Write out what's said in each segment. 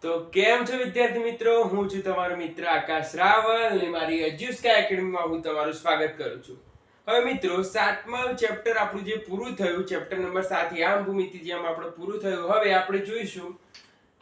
તો કેમ છો વિદ્યાર્થી મિત્રો, હું છું તમારો મિત્ર આકાશ રાવલ અને મારી એડ્યુસ્કી એકેડમીમાં હું તમારું સ્વાગત કરું છું. હવે મિત્રો, 7મા ચેપ્ટર આપણું જે પૂરું થયું, ચેપ્ટર નંબર 7 યામ ભૂમિતિ જેમ આપણું પૂરું થયું. હવે આપણે જોઈશું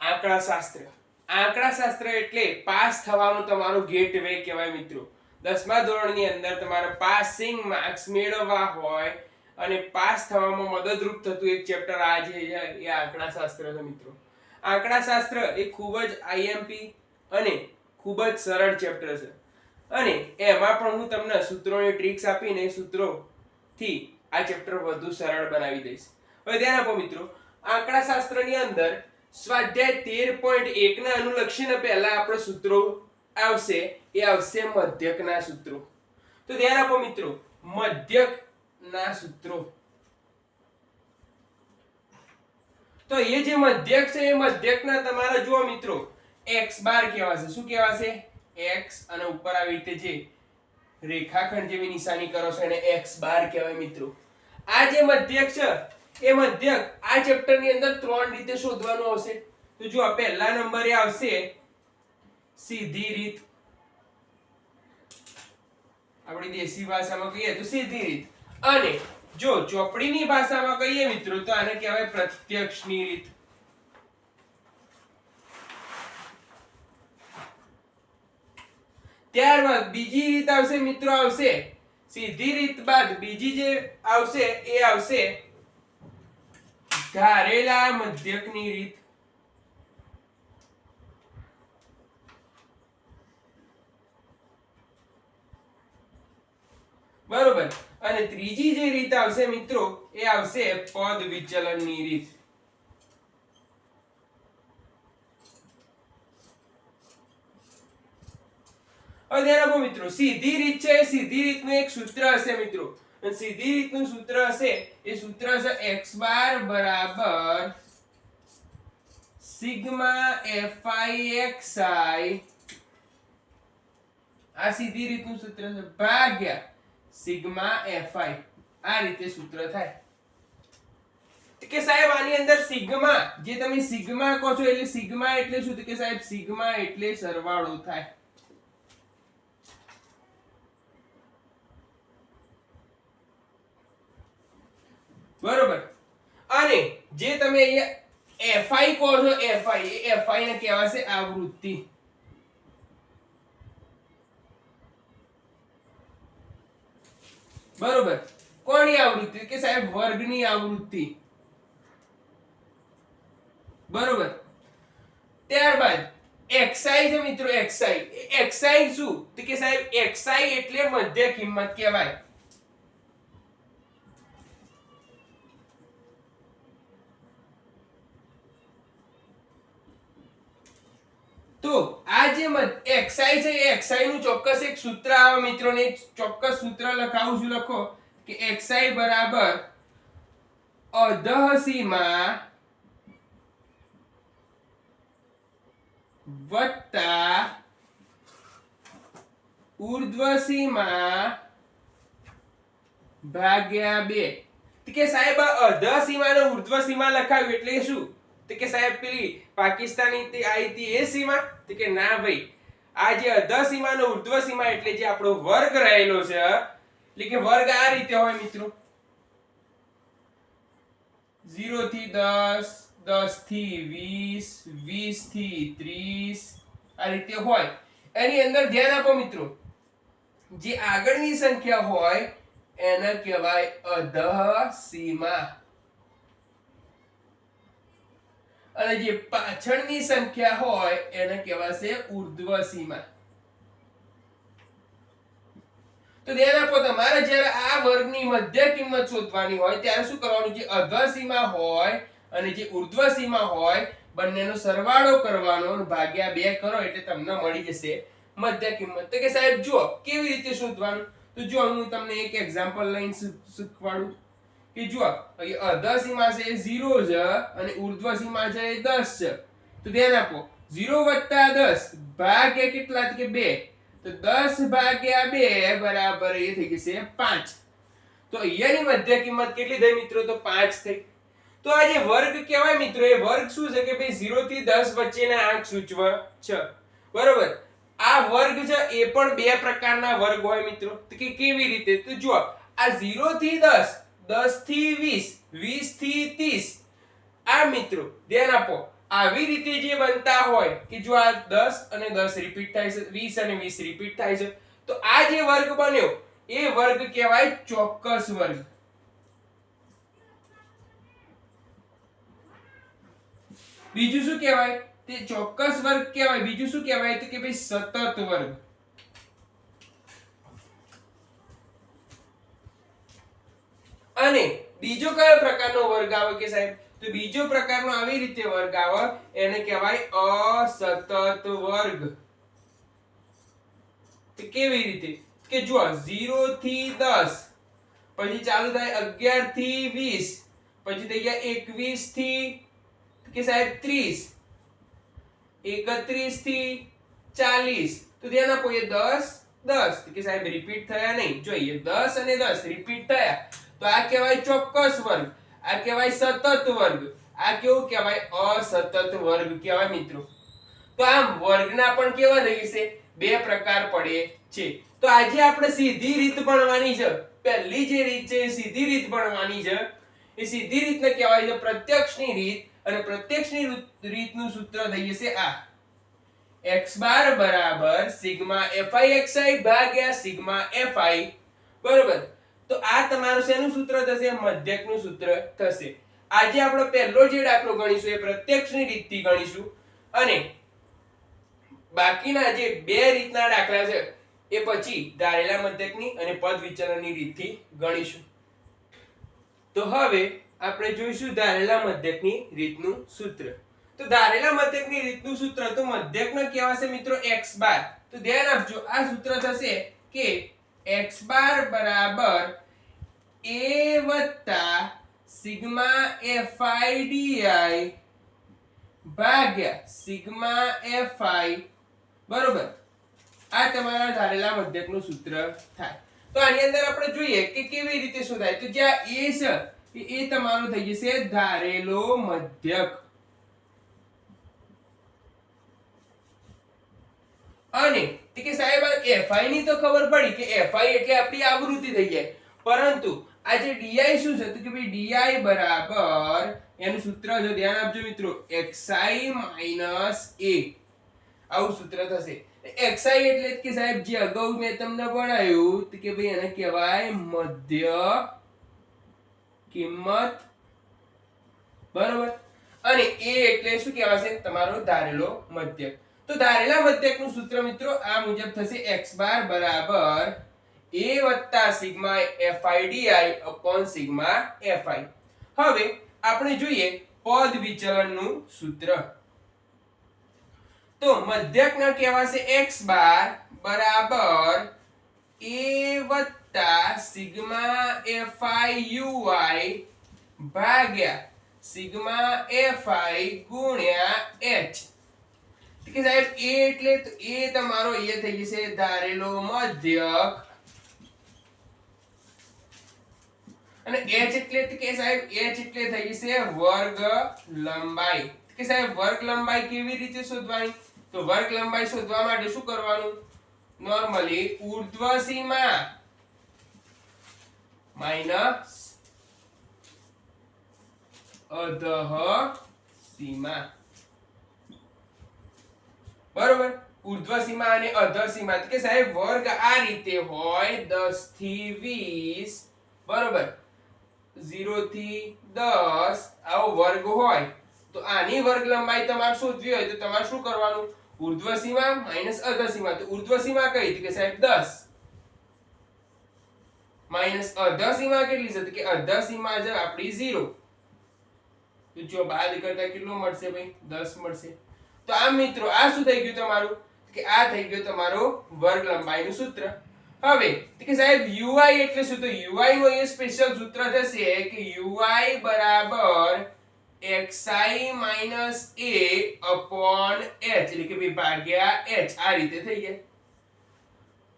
આંકડાશાસ્ત્ર. આંકડાશાસ્ત્ર એટલે પાસ થવાનું તમારું ગેટવે કહેવાય મિત્રો. 10મા ધોરણની અંદર તમારે પાસિંગ માર્ક્સ મેળવવા હોય અને પાસ થવામાં મદદરૂપ થતું એક ચેપ્ટર આ જે એ આંકડાશાસ્ત્ર છે મિત્રો. આંકડાશાસ્ત્ર એ ખૂબ જ આઈએમપી અને ખૂબ જ સરળ ચેપ્ટર છે અને એમાં પણ હું તમને સૂત્રોની ટ્રિક્સ આપીને સૂત્રોથી આ ચેપ્ટર વધુ સરળ બનાવી દઈશ. હવે ધ્યાન આપો મિત્રો, આંકડાશાસ્ત્રની અંદર સ્વાધ્યાય 13.1 ના અનુલક્ષીને પહેલા આપણે સૂત્રો આવશે, એ આવશે મધ્યકના સૂત્રો. તો ધ્યાન આપો મિત્રો, મધ્યકના સૂત્રો. તો એ જે મધ્યક છે એ મધ્યકના તમારા જુઓ મિત્રો x બાર કહેવાશે. શું કહેવાશે? x અને ઉપર આવી રીતે જે રેખાખંડ જેવી નિશાની કરો છો એને x બાર કહેવાય મિત્રો. આ જે મધ્યક છે એ મધ્યક આ ચેપ્ટર ની અંદર 3 રીતે શોધવાનું આવશે. તો જુઓ, પહેલા નંબરે આવશે સીધી રીત. આપણી દેશી ભાષામાં કહીએ તો સીધી રીત. અને જો ચોપડીની ભાષામાં કહીએ મિત્રો તો આને કહેવાય પ્રત્યક્ષની રીત. ત્યારબાદ બીજી રીત આવશે મિત્રો, આવશે સીધી રીત બાદ બીજી જે આવશે એ આવશે ધારેલા મધ્યકની રીત. બરોબર. અને ત્રીજી જે રીત આવશે મિત્રો એ આવશે પદ વિચલનની રીત. હવે ધ્યાન આપો મિત્રો, સીધી રીત છે, સીધી રીતનું એક સૂત્ર હશે મિત્રો. અને સીધી રીતનું સૂત્ર હશે એ સૂત્ર હશે x બાર બરાબર સિગ્મા fi xi. આ સીધી રીતનું સૂત્ર છે ભાગ્યા સિગ્મા fi. આ રીતે સૂત્ર થાય કે સાહેબ આની અંદર સિગ્મા, જે તમે સિગ્મા કહો છો એટલે સિગ્મા એટલે શું? કે સાહેબ સિગ્મા એટલે સરવાળો થાય. બરોબર. અને જે તમે અહીંયા fi કહો છો, fi ને કહેવાશે આવૃત્તિ. બરોબર. કોની આવૃત્તિ? કે સાહેબ વર્ગની આવૃત્તિ. બરોબર. ત્યારબાદ xi છે મિત્રો, xi શું? તો કે સાહેબ xi એટલે મધ્ય કિંમત કહેવાય. તો આ જે xi છે એ xi નું ચોક્કસ એક સૂત્ર આવે મિત્રો ને ચોક્કસ સૂત્ર લખાવું છું. લખો કે xi બરાબર અધઃ સીમા વત્તા ઉર્ધ્વ સીમા ભાગ્યા 2. તો કે સાહેબ અધઃ સીમા અને ઉર્ધ્વ સીમા લખાવ્યું એટલે શું? તો કે સાહેબ પેલી પાકિસ્તાની તે આવી હતી એ સીમા? તો કે ના ભાઈ, આ જે અધઃ સીમા અને ઉર્ધ્વ સીમા એટલે જે આપણો વર્ગ રહેલો છે, એટલે કે વર્ગ આ રીતે હોય મિત્રો, 0 થી 10, 10 થી 20, 20 થી 30 આ રીતે હોય. એની અંદર ધ્યાન આપો મિત્રો, જે આગળની સંખ્યા હોય એને કહેવાય અધઃ સીમા અને જે પાછળની સંખ્યા હોય એને કહેવાશે ઉર્ધ્વ સીમા. તો ધ્યાન આપો, તમારે જ્યારે આ વર્ગની મધ્ય કિંમત શોધવાની હોય ત્યારે શું કરવાનું? જે અધઃ સીમા હોય અને જે ઉર્ધ્વ સીમા હોય બંનેનો સરવાળો કરવાનો અને ભાગ્યા 2 કરો એટલે તમને મળી જશે મધ્ય કિંમત. તો કે સાહેબ જુઓ કેવી રીતે શોધવાનું? તો જો હું તમને એક એક્ઝામ્પલ લઈને શીખવાડું કે જુઓ, અધઃ સીમા છે એ 0 છે અને ઉર્ધ્વ સીમા છે એ 10 છે. તો ધ્યાન આપો, 0 વત્તા 10 ભાગ્યા કેટલા? કે 2. તો 10 ભાગ્યા 2 બરાબર એ થઈ જશે 5. તો અહીંયાની મધ્ય કિંમત કેટલી થઈ મિત્રો? તો 5 થઈ. તો તો આ જે વર્ગ કહેવાય મિત્રો, એ વર્ગ શું છે કે ભાઈ 0 થી 10 વચ્ચેના આંક સૂચવે છે. બરોબર. આ વર્ગ છે એ પણ બે પ્રકારના વર્ગ હોય મિત્રો. તો કે કેવી રીતે? તો જો આ 0 થી 10, 10 થી 20, 20 થી 30, આ મિત્રો ધ્યાન આપો, આવી રીતે જે બનતા હોય કે જો આ 10 અને 10 રિપીટ થાય છે, 20 અને 20 રિપીટ થાય છે, તો આ જે વર્ગ બન્યો એ વર્ગ કહેવાય ચોક્કસ વર્ગ. બીજું શું કહેવાય? તે ચોક્કસ વર્ગ કહેવાય. બીજું શું કહેવાય? તો કે ભાઈ સતત વર્ગ. અને બીજો કયો પ્રકારનો વર્ગ આવે કે સાહેબ? તો બીજો પ્રકારનો આવી રીતે વર્ગ આવે, એને કહેવાય અસતત વર્ગ. તો કેવી રીતે? કે જો 0 થી 10, પછી ચાલુ થાય 11 થી 20, પછી થઈ ગયા 21 થી કે સાહેબ 30, 31 થી 40. તો ધ્યાન આપો, એ 10 10 કે સાહેબ રિપીટ થયા નહીં. જોઈએ 10 અને 10 રિપીટ થયા, તો આ કહેવાય ચોક્કસ વર્ગ, આ કહેવાય સતત વર્ગ. આ કેવું કહેવાય? અસતત વર્ગ કહેવાય મિત્રો. તો આમ વર્ગના પણ કેવા થઈ છે? બે પ્રકાર પડે છે. તો આજે આપણે સીધી રીત ભણવાની છે. પહેલી જે રીત છે એ સીધી રીત ભણવાની છે. એ સીધી રીતને કહેવાય છે પ્રત્યક્ષની રીત. અને પ્રત્યક્ષની રીતનું સૂત્ર થઈ જશે આ: x બાર બરાબર સિગ્મા fi ભાગ્યા સિગ્મા fi. બરોબર. તો આ તમારું શેનું સૂત્ર થશે? મધ્યકનું સૂત્ર થશે. આજે આપણો પહેલો જે દાખલો ગણીશું એ પ્રત્યક્ષની રીતથી ગણીશું, અને બાકીના જે બે રીતના દાખલા છે એ પછી ધારેલા મધ્યકની અને પદ વિચલનની રીતથી ગણીશું. તો હવે આપણે જોઈશું ધારેલા મધ્યકની રીતનું સૂત્ર. તો ધારેલા મધ્યકની રીતનું સૂત્ર તો મધ્યકનો કહેવાશે મિત્રો x બાર. તો ધ્યાન આપજો, આ સૂત્ર થશે કે x બાર બરાબર a વત્તા સિગ્મા fi di ભાગ્યા સિગ્મા fi. બરોબર. આ તમારા ધારેલા મધ્યકનું સૂત્ર થાય. તો આની અંદર આપણે જોઈએ કે કેવી રીતે શોધાય. તો જ્યાં a છે એ તમારું થઈ જશે ધારેલો મધ્યક. અને કે સાહેબ fi ની તો ખબર પડી કે fi એટલે આપણી આવૃત્તિ થઈ જાય, પરંતુ આ જે di શું છે? તો કે ભાઈ di બરાબર એનું સૂત્ર જો ધ્યાન આપજો મિત્રો, xi માઈનસ a. આવું સૂત્ર થશે. xi એટલે કે સાહેબ જે અગાઉ મેં તમને ભણાવ્યું તો કે ભાઈ એને કહેવાય મધ્ય કિંમત. બરોબર. અને a એટલે શું કહેવાશે? તમારો ધારેલો મધ્યક. તો ધારેલા મધ્યકનું સૂત્ર મિત્રો આ મુજબ થશે: x બાર બરાબર a વત્તા sigma fi di upon sigma fi. હવે આપણે જોઈએ પદ વિચલનનું સૂત્ર. તો મધ્યકના કહેવાશે x બાર બરાબર a વત્તા સિગ્મા fi ui ભાગ્યા સિગ્મા fi ગુણ્યા h. કે સાહેબ a એટલે તો a તમારો એ થઈ જશે ધારેલો મધ્યક, અને h એટલે કે સાહેબ h એટલે થઈ જશે વર્ગ લંબાઈ. કે સાહેબ વર્ગ લંબાઈ કેવી રીતે શોધવાની? તો વર્ગ લંબાઈ શોધવા માટે શું કરવાનું? નોર્મલી ઉર્ધ્વ સીમા માઈનસ અધઃ સીમા. બરોબર. ઉર્ધ્વ સીમા અને અધઃ સીમા. કે સાહેબ વર્ગ આ રીતે હોય 10 થી 20. બરોબર. 0 થી 10 આવો વર્ગ હોય, તો આની વર્ગ લંબાઈ તમારે શોધવી હોય તો તમારે શું કરવાનું? ઉર્ધ્વ સીમા માઈનસ અધઃ સીમા. તો ઉર્ધ્વ સીમા કઈ? તો કે સાહેબ 10 માઈનસ અધઃ સીમા કેટલી છે? તો કે અધઃ સીમા છે આપણી 0. તો જો બાદ કરતા કેટલું મળશે ભાઈ? 10 મળશે. તો આ મિત્રો આ શું થઈ ગયું તમારું? કે આ થઈ ગયું તમારો વર્ગ લંબાઈનું સૂત્ર. હવે કે સાહેબ ui એટલે શું? તો ui નું એ સ્પેશિયલ સૂત્ર થશે કે ui બરાબર xi minus a upon h, એટલે કે ભાઈ ભાગ્યા h. આ રીતે થઈ જાય.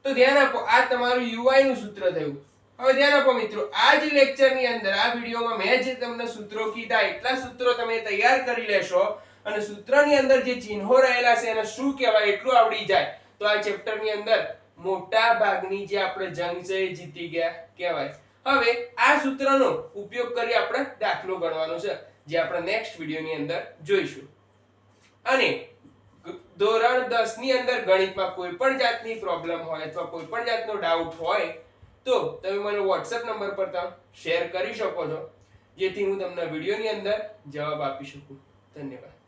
તો ધ્યાન આપો, આ તમારું ui નું સૂત્ર થયું. હવે ધ્યાન આપો મિત્રો, આ જ લેક્ચરની અંદર આ વિડીયોમાં મેં જે તમને સૂત્રો કીધા એટલા સૂત્રો તમે તૈયાર કરી લેશો અને સૂત્રની અંદર જે ચિહ્નો રહેલા છે એને શું કહેવાય એટલું આવડી જાય તો આ ચેપ્ટરની અંદર મોટા ભાગની જે આપણે જંગ છે એ જીતી ગયા કહેવાય. હવે આ સૂત્રનો ઉપયોગ કરી આપણે દાખલો ગણવાનો છે જે આપણે નેક્સ્ટ વિડીયોની અંદર જોઈશું. અને ધોરણ 10 ની અંદર ગણિતમાં કોઈ પણ જાતની પ્રોબ્લેમ હોય અથવા કોઈ પણ જાતનો ડાઉટ હોય તો તમે મને WhatsApp નંબર પર શેર કરી શકો છો જેથી હું તમને વિડીયોની અંદર જવાબ આપી શકું. ધન્યવાદ.